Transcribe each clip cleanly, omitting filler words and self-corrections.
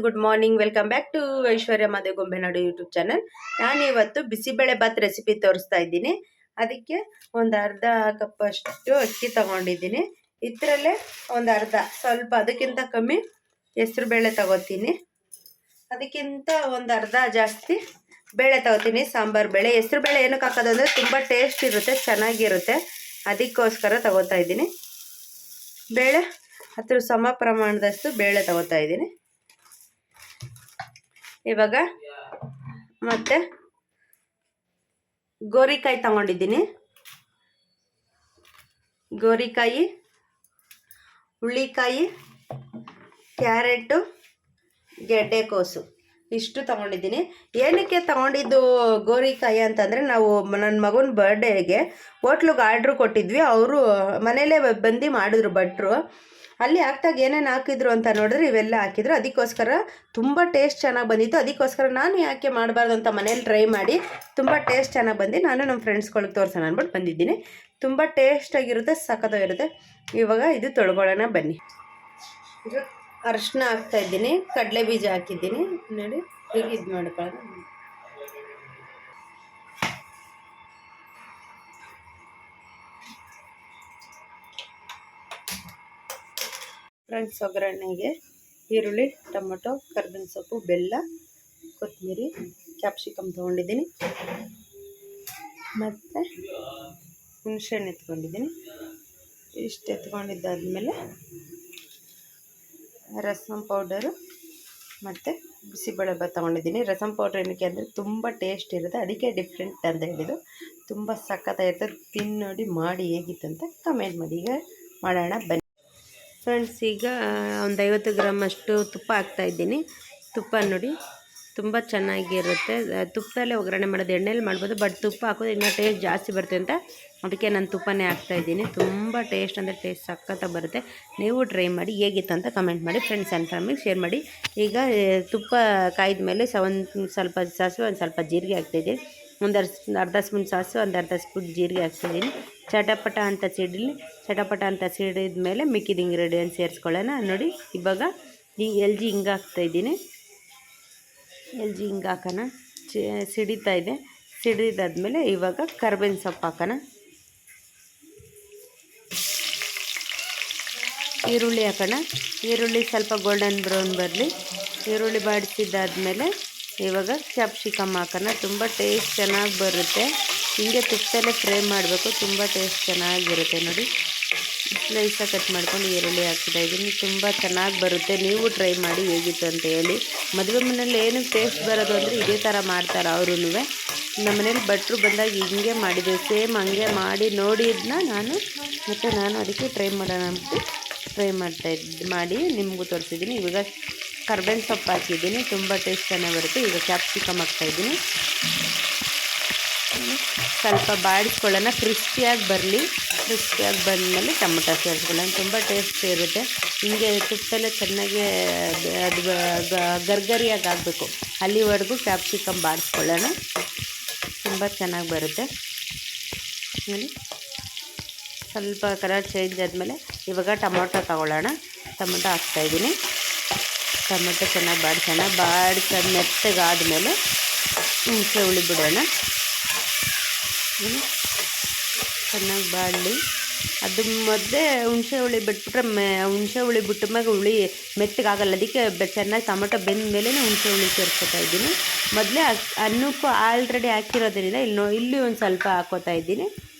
Good morning, welcome back to Aishwarya Madev Gombenadu YouTube channel. ನಾನು ಇವತ್ತು bisibele Baat recipe ತೋರಿಸ್ತಾ ಇದ್ದೀನಿ. ಅದಕ್ಕೆ ಒಂದು ಅರ್ಧ ಕಪ್ ಅಷ್ಟು ಅಕ್ಕಿ ತಗೊಂಡಿದ್ದೀನಿ. ಇದರಲ್ಲೇ ಒಂದು ಅರ್ಧ, ಸ್ವಲ್ಪ ಅದಕ್ಕಿಂತ ಕಮ್ಮಿ ಹೆಸರು ಬೇಳೆ ತಗೋತೀನಿ. ಅದಕ್ಕಿಂತ ಒಂದು ಅರ್ಧ ಜಾಸ್ತಿ ಬೇಳೆ ತಗೋತೀನಿ, ಸಾಂಬಾರು ಬೇಳೆ. ಹೆಸರು ಬೇಳೆ ಏನಕ್ಕೆ ಹಾಕೋದು ಅಂದರೆ ತುಂಬ ಟೇಸ್ಟ್ ಇರುತ್ತೆ, ಚೆನ್ನಾಗಿರುತ್ತೆ. ಅದಕ್ಕೋಸ್ಕರ ತಗೋತಾ ಇದ್ದೀನಿ. ಬೇಳೆ ಅದ್ರ ಸಮ ಪ್ರಮಾಣದಷ್ಟು ಬೇಳೆ ತಗೋತಾ ಇದ್ದೀನಿ. ಇವಾಗ ಮತ್ತೆ ಗೋರಿಕಾಯಿ ತಗೊಂಡಿದ್ದೀನಿ. ಗೋರಿಕಾಯಿ, ಹುಳ್ಳಿಕಾಯಿ, ಕ್ಯಾರೆಟು, ಗೆಡ್ಡೆಕೋಸು ಇಷ್ಟು ತಗೊಂಡಿದ್ದೀನಿ. ಏನಕ್ಕೆ ತಗೊಂಡಿದ್ದು ಗೋರಿಕಾಯಿ ಅಂತಂದರೆ, ನಾವು ನನ್ನ ಮಗನ ಬರ್ಡೇಗೆ ಹೋಟ್ಲಿಗೆ ಆರ್ಡ್ರು ಕೊಟ್ಟಿದ್ವಿ. ಅವರು ಮನೇಲೇ ಬಂದು ಮಾಡಿದ್ರು ಭಟ್ರು. ಅಲ್ಲಿ ಹಾಕ್ದಾಗ ಏನೇನು ಹಾಕಿದ್ರು ಅಂತ ನೋಡಿದ್ರೆ ಇವೆಲ್ಲ ಹಾಕಿದ್ರು. ಅದಕ್ಕೋಸ್ಕರ ತುಂಬ ಟೇಸ್ಟ್ ಚೆನ್ನಾಗಿ ಬಂದಿತ್ತು. ಅದಕ್ಕೋಸ್ಕರ ನಾನು ಯಾಕೆ ಮಾಡಬಾರ್ದು ಅಂತ ಮನೇಲಿ ಟ್ರೈ ಮಾಡಿ ತುಂಬ ಟೇಸ್ಟ್ ಚೆನ್ನಾಗಿ ಬಂದು ನಾನು ನಮ್ಮ ಫ್ರೆಂಡ್ಸ್ಗಳಿಗೆ ತೋರ್ಸೋಣ ಅಂದ್ಬಿಟ್ಟು ಬಂದಿದ್ದೀನಿ. ತುಂಬ ಟೇಸ್ಟಾಗಿರುತ್ತೆ, ಸಖತ್ತಾಗಿರುತ್ತೆ. ಇವಾಗ ಇದು ತೊಳ್ಕೊಳ್ಳೋಣ ಬನ್ನಿ. ಇದು ಅರಿಶಿನ ಹಾಕ್ತಾಯಿದ್ದೀನಿ, ಕಡಲೆ ಬೀಜ ಹಾಕಿದ್ದೀನಿ. ನೋಡಿ ಹೀಗೆ ಇದು ಮಾಡ್ಕೊಳ್ಳೋದು. ಫ್ರೆಂಡ್ಸ್, ಒಗ್ಗರಣೆಗೆ ಈರುಳ್ಳಿ, ಟೊಮೊಟೊ, ಕರ್ಬೇವಿನ ಸೊಪ್ಪು, ಬೆಲ್ಲ, ಕೊತ್ತಂಬರಿ, ಕ್ಯಾಪ್ಸಿಕಮ್ ತೊಗೊಂಡಿದ್ದೀನಿ. ಮತ್ತು ಹುಣಸೆಹಣ್ಣು ಎತ್ಕೊಂಡಿದ್ದೀನಿ. ಇಷ್ಟು ಎತ್ಕೊಂಡಿದ್ದಾದಮೇಲೆ ರಸಮ್ ಪೌಡರು ಮತ್ತು ಬಿಸಿಬೇಳೆಬಾತ್ ತೊಗೊಂಡಿದ್ದೀನಿ. ರಸಮ್ ಪೌಡ್ರ್ ಏನಕ್ಕೆ ಅಂದರೆ ತುಂಬ ಟೇಸ್ಟ್ ಇರುತ್ತೆ, ಅದಕ್ಕೆ ಡಿಫ್ರೆಂಟ್ ಅಂತ ಹೇಳಿದ್ದು. ತುಂಬ ಸಖತ್ತಾಗಿರ್ತದೆ. ತಿಂದು ನೋಡಿ, ಮಾಡಿ ಹೇಗಿತ್ತು ಅಂತ ಕಮೆಂಟ್ ಮಾಡಿ. ಈಗ ಮಾಡೋಣ ಬನ್ನಿ. ಫ್ರೆಂಡ್ಸ್, ಈಗ ಒಂದು 50 ಗ್ರಾಮ್ ಅಷ್ಟು ತುಪ್ಪ ಹಾಕ್ತಾಯಿದ್ದೀನಿ. ತುಪ್ಪ ನೋಡಿ ತುಂಬ ಚೆನ್ನಾಗಿರುತ್ತೆ. ತುಪ್ಪದಲ್ಲೇ ಒಗ್ಗರಣೆ ಮಾಡೋದು, ಎಣ್ಣೆಯಲ್ಲಿ ಮಾಡ್ಬೋದು, ಬಟ್ ತುಪ್ಪ ಹಾಕೋದು ಇನ್ನೂ ಟೇಸ್ಟ್ ಜಾಸ್ತಿ ಬರುತ್ತೆ ಅಂತ ಅದಕ್ಕೆ ನಾನು ತುಪ್ಪನೇ ಹಾಕ್ತಾಯಿದ್ದೀನಿ. ತುಂಬ ಟೇಸ್ಟ್ ಅಂದರೆ ಟೇಸ್ಟ್ ಸಖತ್ತಾಗಿ ಬರುತ್ತೆ. ನೀವು ಟ್ರೈ ಮಾಡಿ, ಹೇಗಿತ್ತು ಅಂತ ಕಮೆಂಟ್ ಮಾಡಿ, ಫ್ರೆಂಡ್ಸ್ ಆ್ಯಂಡ್ ಫ್ಯಾಮಿಲಿಗೆ ಶೇರ್ ಮಾಡಿ. ಈಗ ತುಪ್ಪ ಕಾಯ್ದ ಮೇಲೆ ಸ್ವಲ್ಪ ಸಾಸಿವೆ, ಒಂದು ಸ್ವಲ್ಪ ಜೀರಿಗೆ ಹಾಕ್ತಾಯಿದ್ದೀನಿ. ಒಂದು ಅರ್ಧ ಸ್ಪೂನ್ ಸಾಸಿವೆ, ಒಂದು ಅರ್ಧ ಸ್ಪೂನ್ ಜೀರಿಗೆ ಹಾಕ್ತಾಯಿದ್ದೀನಿ. ಚಟಪಟ ಅಂತ ಸಿಡಿದ ಮೇಲೆ ಮಿಕ್ಕಿದ ಇಂಗ್ರೀಡಿಯೆಂಟ್ ಸೇರಿಸ್ಕೊಳ್ಳೋಣ. ನೋಡಿ ಇವಾಗ ಈ LG ಹಿಂಗೆ ಹಾಕ್ತಾಯಿದ್ದೀನಿ. LG ಹಿಂಗೆ ಹಾಕೋಣ. ಸಿಡಿತಾ ಇದೆ. ಸಿಡಿದಾದ್ಮೇಲೆ ಇವಾಗ ಕರ್ಬೇವಿನ ಸೊಪ್ಪು ಹಾಕೋಣ. ಈರುಳ್ಳಿ ಹಾಕೋಣ. ಈರುಳ್ಳಿ ಸ್ವಲ್ಪ ಗೋಲ್ಡನ್ ಬ್ರೌನ್ ಬರಲಿ. ಈರುಳ್ಳಿ ಬಾಡಿಸಿದ್ದಾದಮೇಲೆ ಇವಾಗ ಕ್ಯಾಪ್ಸಿಕಮ್ ಹಾಕೋಣ. ತುಂಬ ಟೇಸ್ಟ್ ಚೆನ್ನಾಗಿ ಬರುತ್ತೆ. ಹಿಂಗೆ ತುಪ್ಪದಲ್ಲೇ ಫ್ರೈ ಮಾಡಬೇಕು, ತುಂಬ ಟೇಸ್ಟ್ ಚೆನ್ನಾಗಿರುತ್ತೆ. ನೋಡಿ ಸ್ಲೈಸಾಗಿ ಕಟ್ ಮಾಡ್ಕೊಂಡು ಈರುಳ್ಳಿ ಹಾಕ್ತಾಯಿದ್ದೀನಿ. ತುಂಬ ಚೆನ್ನಾಗಿ ಬರುತ್ತೆ. ನೀವು ಟ್ರೈ ಮಾಡಿ ಹೇಗಿತ್ತು ಅಂತ ಹೇಳಿ. ಮದುವೆ ಮನೇಲಿ ಏನು ಟೇಸ್ಟ್ ಬರೋದು ಅಂದರೆ ಇದೇ ಥರ ಮಾಡ್ತಾರೆ ಅವ್ರೂ. ನಮ್ಮ ಮನೇಲಿ ಭಟ್ರು ಬಂದಾಗ ಹಿಂಗೆ ಮಾಡಿದ್ದೆ, ಸೇಮ್ ಹಂಗೆ ಮಾಡಿ ನೋಡಿದ್ನ ನಾನು ಅದಕ್ಕೆ ಟ್ರೈ ಮಾಡೋಣ ಅಂತ ಮಾಡಿ ನಿಮಗೂ ತೋರಿಸಿದ್ದೀನಿ. ಇವಾಗ ಕರ್ಬೇವಿನ ಸೊಪ್ಪು ಹಾಕಿದ್ದೀನಿ, ತುಂಬ ಟೇಸ್ಟ್ ಚೆನ್ನಾಗಿ ಬರುತ್ತೆ. ಈಗ ಕ್ಯಾಪ್ಸಿಕಮ್ ಹಾಕ್ತಾಯಿದ್ದೀನಿ. ಸ್ವಲ್ಪ ಬಾಡಿಸ್ಕೊಳ್ಳೋಣ, ಕ್ರಿಸ್ಪಿಯಾಗಿ ಬರಲಿ. ಕ್ರಿಸ್ಪಿಯಾಗಿ ಬಂದಮೇಲೆ ಟೊಮೊಟೊ ಸೇರಿಸ್ಕೊಳ್ಳೋಣ. ತುಂಬ ಟೇಸ್ಟ್ ಇರುತ್ತೆ. ಹಿಂಗೆ ತುಪ್ಪದಲ್ಲೇ ಚೆನ್ನಾಗಿ ಅದು ಗರ್ಗರಿಯಾಗಿ ಆಗಬೇಕು, ಅಲ್ಲಿವರೆಗೂ ಕ್ಯಾಪ್ಸಿಕಮ್ ಬಾಡಿಸ್ಕೊಳ್ಳೋಣ. ತುಂಬ ಚೆನ್ನಾಗಿ ಬರುತ್ತೆ. ನೋಡಿ ಸ್ವಲ್ಪ ಕಲರ್ ಚೇಂಜ್ ಆದಮೇಲೆ ಇವಾಗ ಟೊಮೊಟೊ ತಗೊಳ್ಳೋಣ. ಟೊಮೊಟೊ ಹಾಕ್ತಾಯಿದ್ದೀನಿ. ಟೊಮೊಟೊ ಚೆನ್ನಾಗಿ ಬಾಡಿಸೋದು ಮೆತ್ತಗಾದಮೇಲೆ ಹುಣಸೆ ಹುಳಿ ಬಿಡೋಣ. ಚೆನ್ನಾಗಿ ಬಾಡಲಿ. ಅದು ಮೊದಲೇ ಹುಣಸೆ ಹುಳಿ ಬಿಟ್ಬಿಟ್ರೆ ಹುಣಸೆ ಹುಳಿ ಬಿಟ್ಟ ಮ್ಯಾಗ ಹುಳಿ ಮೆತ್ತಗಾಗಲ್ಲ. ಅದಕ್ಕೆ ಚೆನ್ನಾಗಿ ಟೊಮೊಟೊ ಬೆಂದ ಮೇಲೆ ಹುಣಸೆ ಹುಳಿ ಸೇರಿಸ್ಕೊತಾ ಇದ್ದೀನಿ. ಮೊದಲೇ ಅನ್ನಕ್ಕೂ ಆಲ್ರೆಡಿ ಹಾಕಿರೋದ್ರಿಂದ ಇಲ್ಲಿ ಒಂದು ಸ್ವಲ್ಪ ಹಾಕ್ಕೋತಾ ಇದ್ದೀನಿ.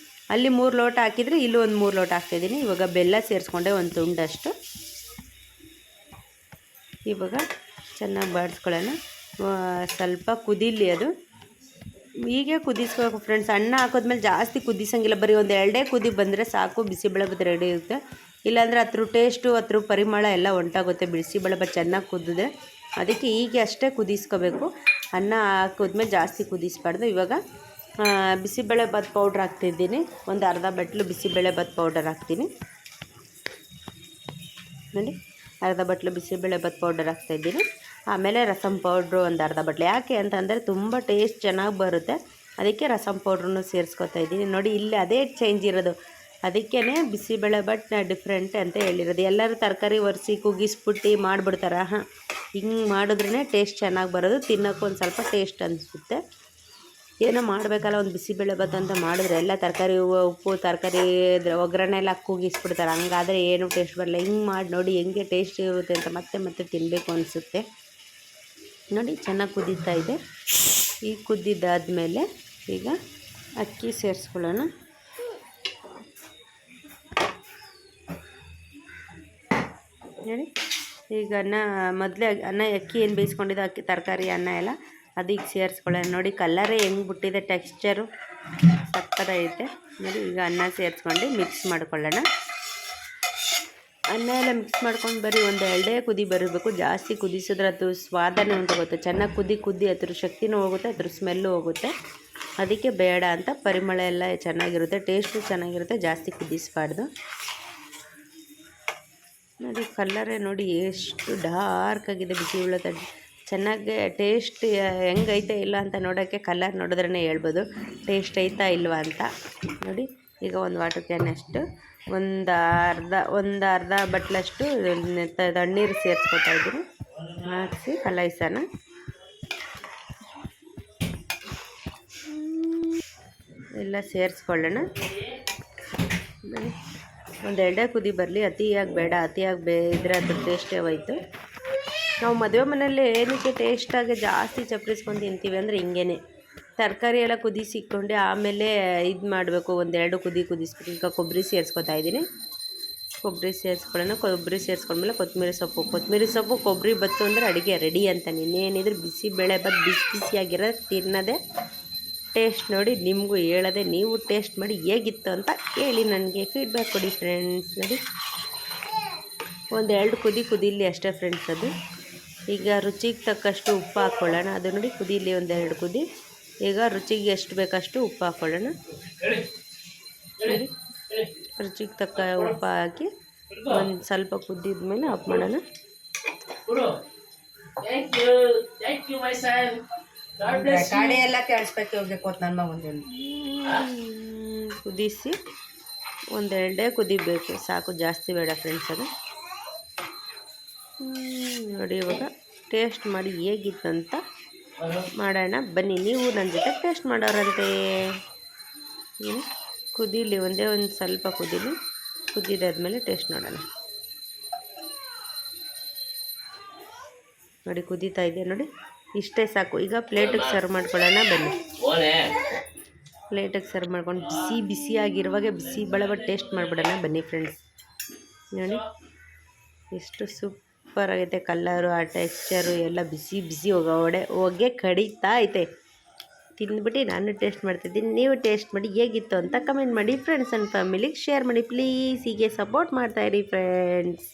ಅಲ್ಲಿ 3 ಲೋಟ ಹಾಕಿದರೆ ಇಲ್ಲೂ ಒಂದು 3 ಲೋಟ ಹಾಕ್ತಾಯಿದ್ದೀನಿ. ಇವಾಗ ಬೆಲ್ಲ ಸೇರಿಸ್ಕೊಂಡೆ, ಒಂದು ತುಂಡಷ್ಟು. ಇವಾಗ ಚೆನ್ನಾಗಿ ಬಾಡಿಸ್ಕೊಳ್ಳೋಣ. ಸ್ವಲ್ಪ ಕುದೀಲಿ. ಅದು ಹೀಗೆ ಕುದಿಸ್ಬೇಕು ಫ್ರೆಂಡ್ಸ್. ಅನ್ನ ಹಾಕೋದ್ಮೇಲೆ ಜಾಸ್ತಿ ಕುದಿಸೋಂಗಿಲ್ಲ, ಬರೀ ಒಂದು 2 ಕುದಿ ಬಂದರೆ ಸಾಕು. ಬಿಸಿಬೇಳೆಬಾತ್ ರೆಡಿ ಇರುತ್ತೆ. ಇಲ್ಲಾಂದರೆ ಅದ್ರ ಟೇಸ್ಟು, ಅದ್ರ ಪರಿಮಳ ಎಲ್ಲ ಹೊಂಟಾಗುತ್ತೆ ಬಿಸಿಬೇಳೆಬಾತ್ ಚೆನ್ನಾಗಿ ಕುದಿದ್ರೆ. ಅದಕ್ಕೆ ಹೀಗೆ ಅಷ್ಟೇ ಕುದಿಸ್ಕೋಬೇಕು. ಅನ್ನ ಹಾಕೋದ್ಮೇಲೆ ಜಾಸ್ತಿ ಕುದಿಸ್ಬಾರ್ದು. ಇವಾಗ ಬಿಸಿಬೇಳೆಬಾತ್ ಪೌಡ್ರ್ ಹಾಕ್ತಿದ್ದೀನಿ. ಒಂದು ಅರ್ಧ ಬಟ್ಲು ಬಿಸಿಬೇಳೆಬಾತ್ ಪೌಡರ್ ಹಾಕ್ತೀನಿ. ನೋಡಿ ಅರ್ಧ ಬಟ್ಲು ಬಿಸಿಬೇಳೆಬಾತ್ ಪೌಡರ್ ಹಾಕ್ತಾಯಿದ್ದೀನಿ. ಆಮೇಲೆ ರಸಮ್ ಪೌಡ್ರು ಒಂದು ಅರ್ಧ ಬಟ್ಲು. ಯಾಕೆ ಅಂತಂದರೆ ತುಂಬ ಟೇಸ್ಟ್ ಚೆನ್ನಾಗಿ ಬರುತ್ತೆ, ಅದಕ್ಕೆ ರಸಮ್ ಪೌಡ್ರನ್ನು ಸೇರಿಸ್ಕೊತಾ ಇದ್ದೀನಿ. ನೋಡಿ ಇಲ್ಲಿ ಅದೇ ಚೇಂಜ್ ಇರೋದು. ಅದಕ್ಕೇ ಬಿಸಿಬೇಳೆಬಾತ್ ಡಿಫ್ರೆಂಟ್ ಅಂತ ಹೇಳಿರೋದು. ಎಲ್ಲರೂ ತರಕಾರಿ ಒರೆಸಿ ಕುಗ್ಗಿಸ್ಬಿಟ್ಟು ಮಾಡಿಬಿಡ್ತಾರೆ. ಹಿಂಗೆ ಮಾಡಿದ್ರೇ ಟೇಸ್ಟ್ ಚೆನ್ನಾಗಿ ಬರೋದು, ತಿನ್ನೋಕ್ಕೂ ಒಂದು ಸ್ವಲ್ಪ ಟೇಸ್ಟ್ ಅನಿಸುತ್ತೆ. ಏನೋ ಮಾಡಬೇಕಲ್ಲ ಒಂದು ಬಿಸಿಬೇಳೆಬಾತ್ ಅಂತ ಮಾಡಿದ್ರೆ ಎಲ್ಲ ತರಕಾರಿ ಉಪ್ಪು ತರಕಾರಿ ಒಗ್ಗರಣೆ ಎಲ್ಲ ಕೂಗಿಸ್ಬಿಡ್ತಾರೆ. ಹಂಗಾದರೆ ಏನು ಟೇಸ್ಟ್ ಬರಲ್ಲ. ಹಿಂಗೆ ಮಾಡಿ ನೋಡಿ ಹೆಂಗೆ ಟೇಸ್ಟ್ ಇರುತ್ತೆ ಅಂತ ಮತ್ತೆ ಮತ್ತೆ ತಿನ್ನಬೇಕು ಅನಿಸುತ್ತೆ. ನೋಡಿ ಚೆನ್ನಾಗಿ ಕುದೀತಾ ಇದೆ. ಈಗ ಕುದ್ದಿದ್ದಾದಮೇಲೆ ಈಗ ಅಕ್ಕಿ ಸೇರಿಸ್ಕೊಳ್ಳೋಣ. ನೋಡಿ ಈಗ ಅನ್ನ ಅಕ್ಕಿ ಏನು ಬೇಯಿಸ್ಕೊಂಡಿದ್ದು ಅಕ್ಕಿ ತರಕಾರಿ ಅನ್ನ ಎಲ್ಲ ಅದಕ್ಕೆ ಸೇರಿಸ್ಕೊಳ್ಳೋಣ. ನೋಡಿ ಕಲರೇ ಹೆಂಗೆ ಬಿಟ್ಟಿದೆ, ಟೆಕ್ಸ್ಚರು ಸಕ್ಕತ್ತಾಗೈತೆ. ನೋಡಿ ಈಗ ಅನ್ನ ಸೇರಿಸ್ಕೊಂಡು ಮಿಕ್ಸ್ ಮಾಡ್ಕೊಳ್ಳೋಣ. ಅನ್ನ ಎಲ್ಲ ಮಿಕ್ಸ್ ಮಾಡ್ಕೊಂಡು ಬರೀ ಒಂದು 2 ಕುದಿ ಬರಬೇಕು. ಜಾಸ್ತಿ ಕುದಿಸಿದ್ರೆ ಅದು ಸ್ವಾದನೇ ಹೊಂಟೋಗುತ್ತೆ. ಚೆನ್ನಾಗಿ ಕುದಿ ಅದ್ರ ಶಕ್ತಿನೂ ಹೋಗುತ್ತೆ, ಅದ್ರ ಸ್ಮೆಲ್ಲು ಹೋಗುತ್ತೆ. ಅದಕ್ಕೆ ಬೇಡ ಅಂತ. ಪರಿಮಳ ಎಲ್ಲ ಚೆನ್ನಾಗಿರುತ್ತೆ, ಟೇಸ್ಟು ಚೆನ್ನಾಗಿರುತ್ತೆ, ಜಾಸ್ತಿ ಕುದಿಸಬಾರ್ದು. ನೋಡಿ ಕಲ್ಲರೇ ನೋಡಿ ಎಷ್ಟು ಡಾರ್ಕ್ ಆಗಿದೆ ಬಿಸಿಬೇಳೆಬಾತ್. ಚೆನ್ನಾಗಿ ಟೇಸ್ಟ್ ಹೆಂಗೈತೆ ಇಲ್ಲ ಅಂತ ನೋಡೋಕ್ಕೆ ಕಲರ್ ನೋಡಿದ್ರೇ ಹೇಳ್ಬೋದು ಟೇಸ್ಟ್ ಐತಾ ಇಲ್ವಾ ಅಂತ. ನೋಡಿ ಈಗ ಒಂದು ವಾಟರ್ ಕ್ಯಾನ್ ಅಷ್ಟು ಒಂದು ಅರ್ಧ ಬಟ್ಲಷ್ಟು ತಣ್ಣೀರು ಸೇರಿಸ್ಕೊತಾ ಇದ್ದೀನಿ. ಹಾಕಿಸಿ ಕಲಾಯಿಸೋಣ. ಎಲ್ಲ ಸೇರಿಸ್ಕೊಳ್ಳೋಣ. ಒಂದು 2 ಕುದಿ ಬರಲಿ, ಅತಿಯಾಗಿ ಬೇಡ. ಅತಿಯಾಗಿ ಇದ್ರೆ ಅದ್ರ ಟೇಸ್ಟೇ ಹೋಯ್ತು. ನಾವು ಮದುವೆ ಮನೆಯಲ್ಲಿ ಏನಕ್ಕೆ ಟೇಸ್ಟಾಗಿ ಜಾಸ್ತಿ ಚಪ್ಪರಿಸ್ಕೊಂಡು ತಿಂತೀವಿ ಅಂದರೆ ಹಿಂಗೇ ತರಕಾರಿ ಎಲ್ಲ ಕುದಿಸಿಕೊಂಡು ಆಮೇಲೆ ಇದು ಮಾಡಬೇಕು. ಒಂದು 2 ಕುದಿಸ್ಬಿಟ್ಟು ಈಗ ಕೊಬ್ಬರಿ ಸೇರಿಸ್ಕೊತಾ ಇದ್ದೀನಿ. ಕೊಬ್ಬರಿ ಸೇರಿಸ್ಕೊಳ್ಳೋಣ. ಕೊಬ್ಬರಿ ಸೇರಿಸ್ಕೊಂಡ್ಮೇಲೆ ಕೊತ್ತಂಬರಿ ಸೊಪ್ಪು ಕೊಬ್ಬರಿ ಬತ್ತು ಅಂದರೆ ಅಡುಗೆ ರೆಡಿ ಅಂತ. ಇನ್ನೇನಿದ್ರೆ ಬಿಸಿಬೇಳೆಬಾತ್ ಬಿಸಿಯಾಗಿರೋ ತಿನ್ನೋದೇ ಟೇಸ್ಟ್. ನೋಡಿ ನಿಮಗೂ ಹೇಳೋದೆ, ನೀವು ಟೇಸ್ಟ್ ಮಾಡಿ ಹೇಗಿತ್ತು ಅಂತ ಹೇಳಿ ನನಗೆ ಫೀಡ್ಬ್ಯಾಕ್ ಕೊಡಿ ಫ್ರೆಂಡ್ಸ್. ನೋಡಿ ಒಂದು 2 ಕುದೀಲಿ ಅಷ್ಟೇ ಫ್ರೆಂಡ್ಸ್. ಅದು ಈಗ ರುಚಿಗೆ ತಕ್ಕಷ್ಟು ಉಪ್ಪು ಹಾಕ್ಕೊಳ್ಳೋಣ. ಅದು ನೋಡಿ ಕುದೀಲಿ ಒಂದು 2 ಕುದಿ. ಈಗ ರುಚಿಗೆ ಎಷ್ಟು ಬೇಕಷ್ಟು ಉಪ್ಪು ಹಾಕ್ಕೊಳ್ಳೋಣ. ನೋಡಿ ರುಚಿಗೆ ತಕ್ಕ ಉಪ್ಪು ಹಾಕಿ ಒಂದು ಸ್ವಲ್ಪ ಕುದ್ದಿದ ಮೇಲೆ ಆಫ್ ಮಾಡೋಣ. ಎಲ್ಲ ಕೇಳಿಸ್ಬೇಕು ಹೋಗ್ಬೇಕು ನನ್ನ ಮಗಂದು. ಕುದಿಸಿ ಒಂದು 2 ಕುದಿಬೇಕು ಸಾಕು, ಜಾಸ್ತಿ ಬೇಡ ಫ್ರೆಂಡ್ಸ್. ಅದು ನೋಡಿ ಇವಾಗ ಟೇಸ್ಟ್ ಮಾಡಿ ಹೇಗಿತ್ತು ಅಂತ ಮಾಡೋಣ ಬನ್ನಿ. ನೀವು ನನ್ನ ಜೊತೆ ಟೇಸ್ಟ್ ಮಾಡೋರಂತೆ. ಕುದೀಲಿ, ಒಂದೇ ಒಂದು ಸ್ವಲ್ಪ ಕುದೀಲಿ. ಕುದ್ದಿದ್ದಾದ್ಮೇಲೆ ಟೇಸ್ಟ್ ನೋಡೋಣ. ನೋಡಿ ಕುದೀತಾ ಇದೆ ನೋಡಿ, ಇಷ್ಟೇ ಸಾಕು. ಈಗ ಪ್ಲೇಟಿಗೆ ಸರ್ವ್ ಮಾಡ್ಕೊಳ್ಳೋಣ ಬನ್ನಿ. ಪ್ಲೇಟಿಗೆ ಸರ್ವ್ ಮಾಡ್ಕೊಂಡು ಬಿಸಿಯಾಗಿರುವಾಗೆ ಬಿಸಿಬೇಳೆಬಾತ್ ಟೇಸ್ಟ್ ಮಾಡಿಬಿಡೋಣ ಬನ್ನಿ ಫ್ರೆಂಡ್ಸ್. ನೋಡಿ ಎಷ್ಟು ಸೂಪರ್ ಆಗೈತೆ. ಕಲ್ಲರು ಆ ಟೆಕ್ಸ್ಚರು ಎಲ್ಲ ಬಿಸಿ ಹೊಗೆ ಕಡಿತಾ ಐತೆ. ತಿಂದ್ಬಿಟ್ಟು ನಾನು ಟೇಸ್ಟ್ ಮಾಡ್ತಿದ್ದೀನಿ, ನೀವು ಟೇಸ್ಟ್ ಮಾಡಿ ಹೇಗಿತ್ತು ಅಂತ ಕಮೆಂಟ್ ಮಾಡಿ. ಫ್ರೆಂಡ್ಸ್ ಆ್ಯಂಡ್ ಫ್ಯಾಮಿಲಿಗೆ ಶೇರ್ ಮಾಡಿ ಪ್ಲೀಸ್. ಹೀಗೆ ಸಪೋರ್ಟ್ ಮಾಡ್ತಾಯಿರಿ ಫ್ರೆಂಡ್ಸ್.